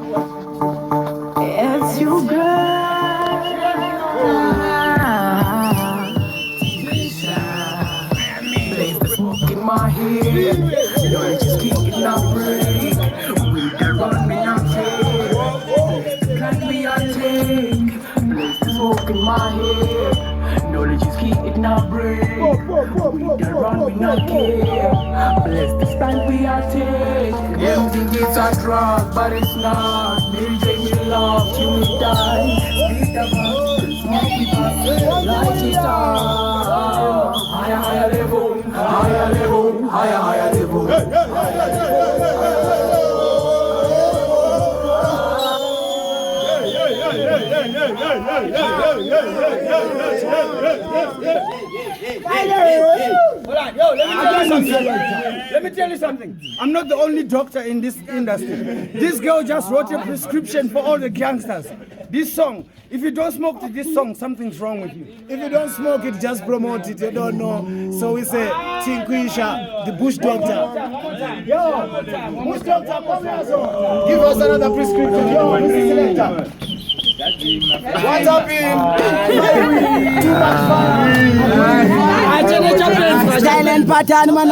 It's you, girl. Tinquisha. Blaze the smoke in my head. Don't just keep it not break. We can run me not take. Can be a take. Blaze the smoke in my head. Knowledge is key, it not break. We can run, we not care. Bless the stand we are take. Them think it's a drug, but it's not. DJ me love, you me die. Speed the bus, smoke it up, light it up. Higher, higher level, higher level, higher, higher level. Let me tell you something. I'm not the only doctor in this industry. This girl just wrote a prescription for all the gangsters. This song, if you don't smoke to this song, something's wrong with you. If you don't smoke it, just promote it. You don't know. So we say, Tinquisha, the bush doctor. Yo, bush doctor, come here, so. Give us another prescription. Yo, Mr. Selector. What's up, Silent pattern, man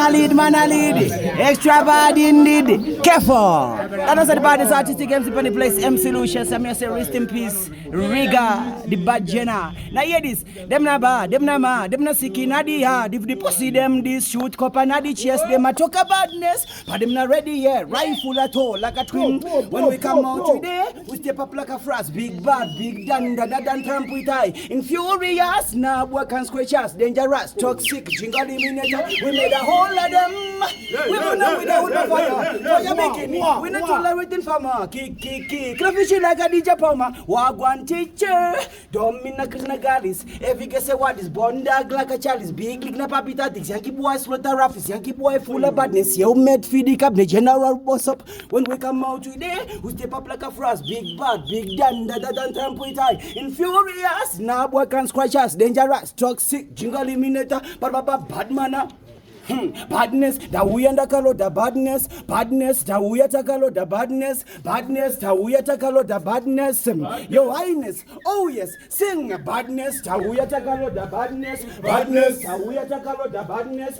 a lead. Extra bad indeed. Careful. That was the baddest artistic MC on the place. MC Lucious. I'm here say rest in peace. Reggae, the bad Jenna. Now hear this. Them na bad, them na mad, them na sick in the hard. If the pussy them this shoot cup and the chest, them a talk a badness. But them not ready yet. Rifle at all, like a twin. When we come out today, we step up like a frost. Big bad, big danda, dan tramp with eye. Infurious, nah boy can scratch us. Dangerous, toxic, jingle eliminator. We made a whole of them. We run out with the fire. Fire making it. We not tolerating farmer. Kick. Crayfish like a DJ Palmer. Wagwan teacher. Domina Krishnagalis. Every guess say what is born dog like a chalice. Big lick na papitatics. Yankee boy slaughter raffis. Yankee boy full of badness. You made feed the cap. The general boss up. When we come out today, we step up like a frost. Big bad, big danda, dan tramp with eye. Infurious, nah boy can scratch us. Dangerous, toxic, jingle eliminator. But bad manner. Badness, that we undercolor the badness, that we attackalo the badness, that we attackalo the badness. Your highness, oh yes, sing badness, that we attackalo the badness, that we attackalo the badness,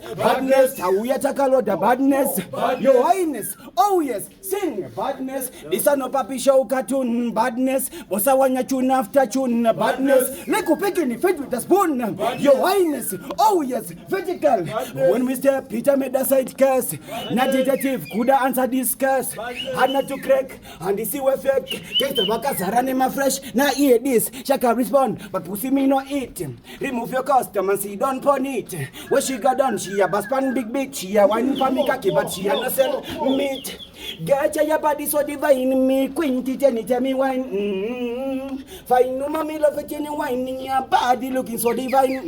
that we attackalo the badness. Your highness, oh yes, sing badness. This is no papi show cartoon badness. Bossa wanya tune after tune badness. Leko picking fit with the spoon. Your highness, oh yes, vertical. When we step, Peter made the side curse. Not detective, coulda answer this curse. Had not to crack, and the sea were fake. Take the workers, run my fresh. Now hear this, Shaka respond, but pussy me no eat. Remove your custom and see don't pon it. When she got done, she a baspan big bitch. She a wine for me cocky, but she a no sell meat. Get your body so divine, me quinty tell me wine. Fine no mommy love it in your wine, in your body looking so divine.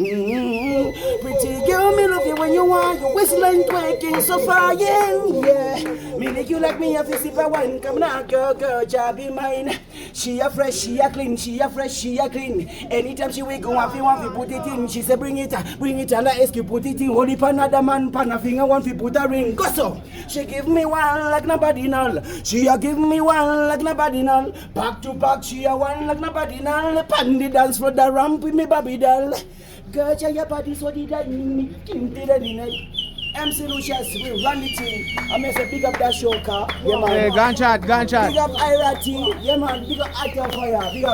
Pretty girl, me love you when you want, your waistline twerking so fine, yeah. Me like you like me if you sip a wine, come now girl, job be mine. She a fresh, she a clean, she a fresh, she a clean. Anytime she wake up, if you want to put it in, she say bring it, like ask you put it in. Holy pan another man, pan a finger, want to put a ring, go so. She give me one like nobody null. She a give me one like nobody null. Back to back, she a one like nobody null. Pan the dance for the ramp with me baby doll. Girl, your body so did I me, MC Lucious will run the team. I may say big up that show car. Yeah man. Hey, gunshot. Big up Irati. Yeah man, big up Atta Fire. Big up